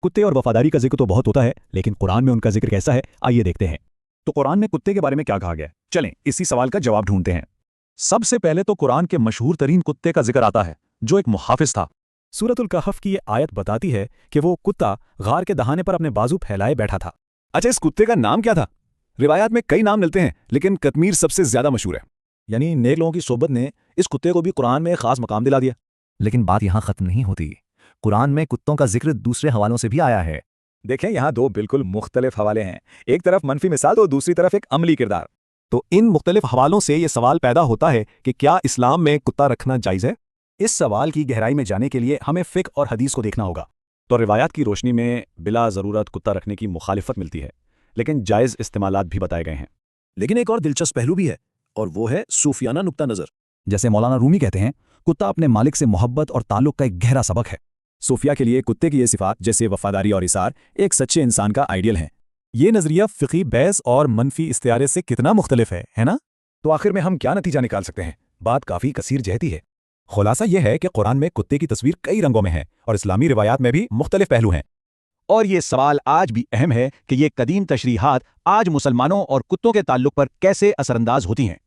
कुत्ते और वफादारी का जिक्र तो बहुत होता है, लेकिन कुरान में उनका जिक्र कैसा है, आइए देखते हैं। तो कुरान में कुत्ते के बारे में क्या कहा गया है? चलें इसी सवाल का जवाब ढूंढते हैं। सबसे पहले तो कुरान के मशहूर तरीन कुत्ते का जिक्र आता है, जो एक मुहाफिज था। सूरतुल कहफ की ये आयत बताती है कि वो कुत्ता गार के दहाने पर अपने बाजू फैलाए बैठा था। अच्छा, इस कुत्ते का नाम क्या था? रिवायात में कई नाम मिलते हैं, लेकिन कतमीर सबसे ज्यादा मशहूर है। यानी नेक लोगों की सोबत ने इस कुत्ते को भी कुरान में खास मकाम दिला दिया। लेकिन बात यहाँ खत्म नहीं होती। कुरान में कुत्तों का जिक्र दूसरे हवालों से भी आया है। देखें, यहाँ दो बिल्कुल मुख्तलिफ हवाले हैं। एक तरफ मनफी मिसाल तो दूसरी तरफ एक अमली किरदार। तो इन मुख्तलिफ हवालों से ये सवाल पैदा होता है कि क्या इस्लाम में कुत्ता रखना जायज़ है? इस सवाल की गहराई में जाने के लिए हमें फ़िक़्ह और हदीस को देखना होगा। तो रिवायात की रोशनी में बिला ज़रूरत कुत्ता रखने की मुखालिफत मिलती है, लेकिन जायज़ इस्तेमालात भी बताए गए हैं। लेकिन एक और दिलचस्प पहलू भी है, और वो है सूफियाना नुक्ता नज़र। जैसे मौलाना रूमी कहते हैं, कुत्ता अपने मालिक से मोहब्बत और ताल्लुक़ का एक गहरा सबक है। सूफिया के लिए कुत्ते की ये सिफात, जैसे वफादारी और इसार, एक सच्चे इंसान का आइडियल है। ये नज़रिया फ़िक़ही बहस और मनफी इस्तिआरे से कितना मुख्तलिफ है ना? तो आखिर में हम क्या नतीजा निकाल सकते हैं? बात काफ़ी कसीर जहती है। खुलासा यह है कि कुरान में कुत्ते की तस्वीर कई रंगों में है और इस्लामी रिवायात में भी मुख्तलिफ पहलू हैं। और ये सवाल आज भी अहम है कि ये कदीम तशरीहात आज मुसलमानों और कुत्तों के ताल्लुक पर कैसे असरअंदाज होती हैं।